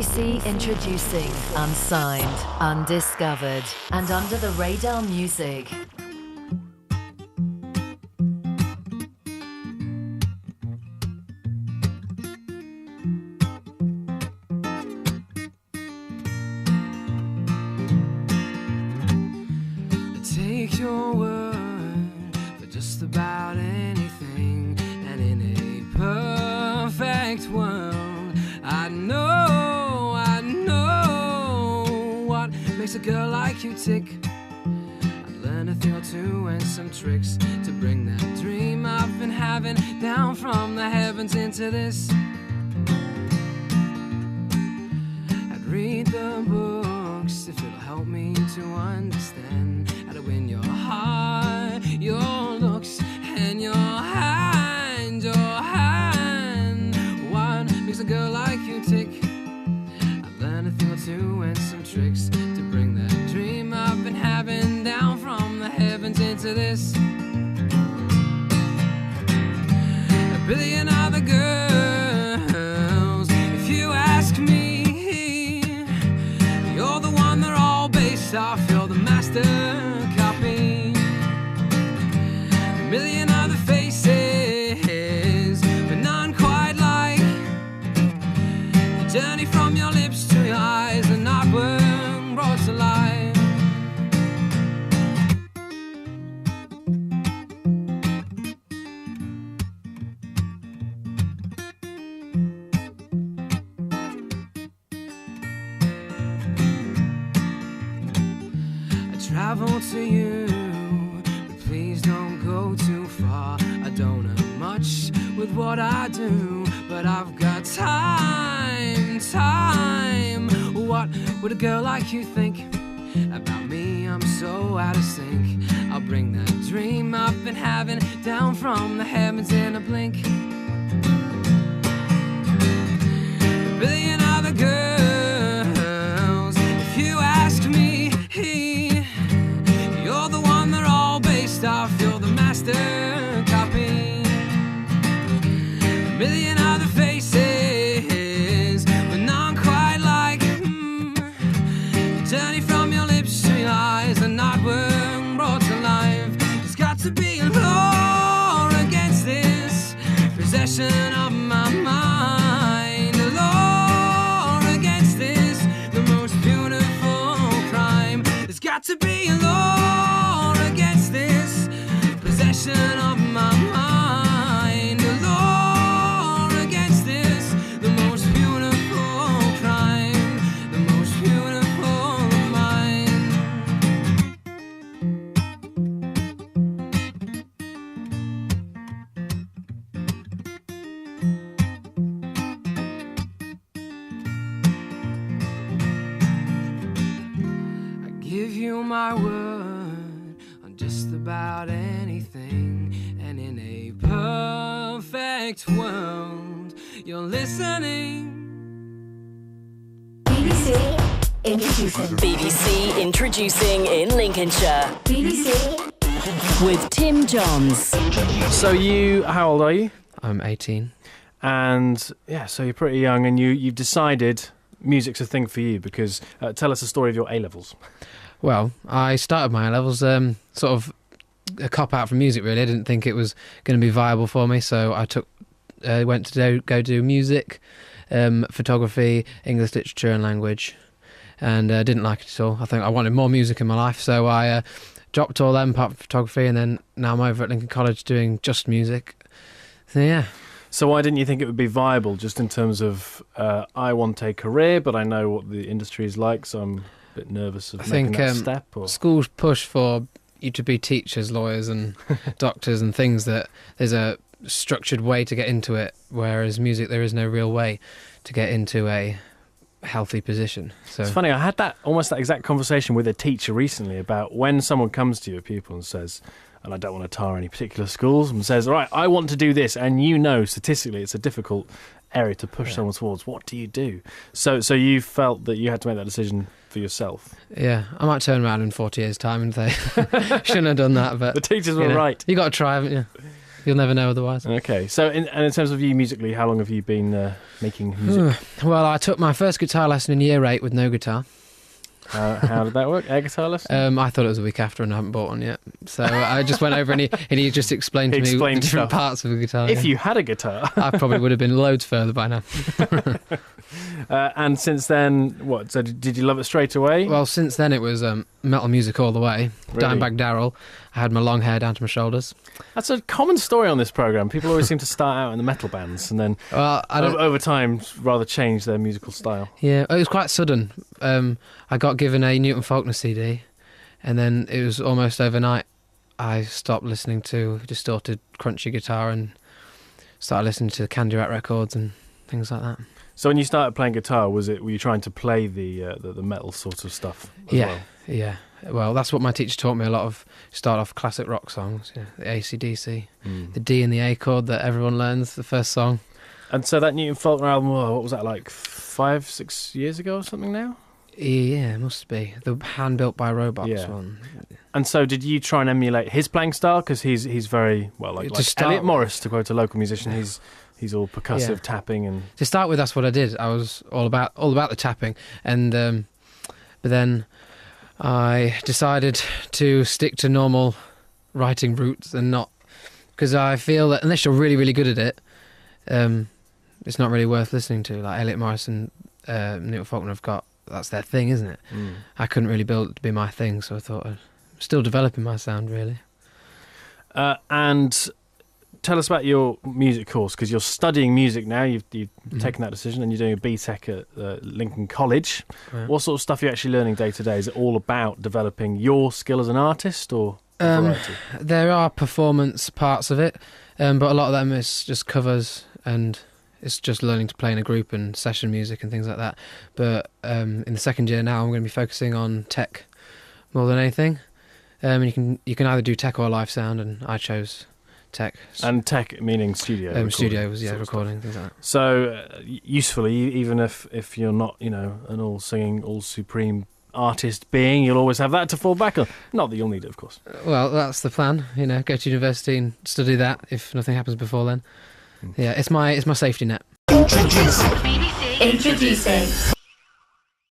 BBC introducing unsigned, undiscovered, and under the radar music. Take your word for just about anything, and in a perfect world, I know what makes a girl like you tick. I've learned a thing or two and some tricks to bring that dream I've been having down from the heavens into this. I'd read the books if it'll help me to understand how to win your heart, your looks, and your hand, your hand. What makes a girl like you tick? I've learned a thing or two and some tricks to bring that dream I've been having down from the heavens into this. A billion other girls, if you ask me, you're the one they're all based off, you're the master copy. A million other faces, but none quite like the journey from your lips to your eyes, an artwork brought to life. Travel to you, but please don't go too far. I don't have much with what I do, but I've got time. What would a girl like you think about me? I'm so out of sync. I'll bring that dream I've been having down from the heavens in a blink. A billion other girls, if you ask me, you're the one they're all based off, you're the master copy. A million other faces, but none quite like the journey from your lips to your eyes, an artwork brought to life. There's got to be a law against this possession of my mind, a law against this, the most beautiful crime. There's got to be a law against this possession of my mind, a law against this, the most beautiful crime, the most beautiful of mine. I give you my word on just about anything, and in a perfect world, you're listening. BBC introducing. BBC introducing in Lincolnshire BBC with Tim Johns. So how old are you? I'm 18. And yeah, so you're pretty young, and you've decided music's a thing for you, because tell us the story of your A-levels. Well, I started my A-levels sort of a cop-out from music, really. I didn't think it was going to be viable for me, so I went to go do music, photography, English literature and language, and didn't like it at all. I think I wanted more music in my life, so I dropped all them apart from photography, and then now I'm over at Lincoln College doing just music. So yeah. So why didn't you think it would be viable, just in terms of, I want a career, but I know what the industry is like, so I'm a bit nervous of making that step? Or? Schools push for you to be teachers, lawyers and doctors and things, that there's a structured way to get into it, whereas music, there is no real way to get into a healthy position. So it's funny, I had almost that exact conversation with a teacher recently about when someone comes to you, a pupil, and says, and I don't want to tar any particular schools, and says, all right, I want to do this, and statistically it's a difficult area to push someone towards. What do you do? So you felt that you had to make that decision for yourself? Yeah, I might turn around in 40 years' time and say, shouldn't have done that, but the teachers were right. You got to try, haven't you? You'll never know otherwise. Okay, so in terms of you musically, how long have you been making music? Well, I took my first guitar lesson in year 8 with no guitar. How did that work? Air guitar lesson? I thought it was a week after and I haven't bought one yet. So I just went over and he just explained to me the different stuff. parts of a guitar. If you had a guitar. I probably would have been loads further by now. And since then, what? So did you love it straight away? Well, since then it was metal music all the way. Really? Dimebag Darrell. I had my long hair down to my shoulders. That's a common story on this programme. People always seem to start out in the metal bands and then over time rather change their musical style. Yeah, it was quite sudden. I got given a Newton Faulkner CD and then it was almost overnight I stopped listening to distorted, crunchy guitar and started listening to Candy Rat records and things like that. So when you started playing guitar, were you trying to play the metal sort of stuff as well? Yeah. Well, that's what my teacher taught me a lot of. Start off classic rock songs, the AC/DC, the D and the A chord that everyone learns, the first song. And so that Newton Faulkner album, what was that, like 5-6 years ago or something now? Yeah, it must be. The hand-built by robots one. And so did you try and emulate his playing style? Because he's very, well, like Elliot Morris, to quote a local musician, he's all percussive tapping. And to start with, that's what I did. I was all about the tapping. And but then I decided to stick to normal writing routes and not... Because I feel that unless you're really, really good at it, it's not really worth listening to. Like Elliot Morris and Newton Faulkner have got... That's their thing, isn't it? I couldn't really build it to be my thing, so I thought I'm still developing my sound, really. And tell us about your music course, because you're studying music now. You've taken that decision and you're doing a BTEC at Lincoln College. Yeah. What sort of stuff are you actually learning day to day? Is it all about developing your skill as an artist or a variety? There are performance parts of it, but a lot of them is just covers and... It's just learning to play in a group and session music and things like that. But in the second year now, I'm going to be focusing on tech more than anything. You can either do tech or live sound, and I chose tech. And tech meaning studio? Studio was, recording, things like that. So usefully, even if you're not, an all-singing, all-supreme artist being, you'll always have that to fall back on. Not that you'll need it, of course. Well, that's the plan. Go to university and study that if nothing happens before then. Yeah, it's my safety net. Introducing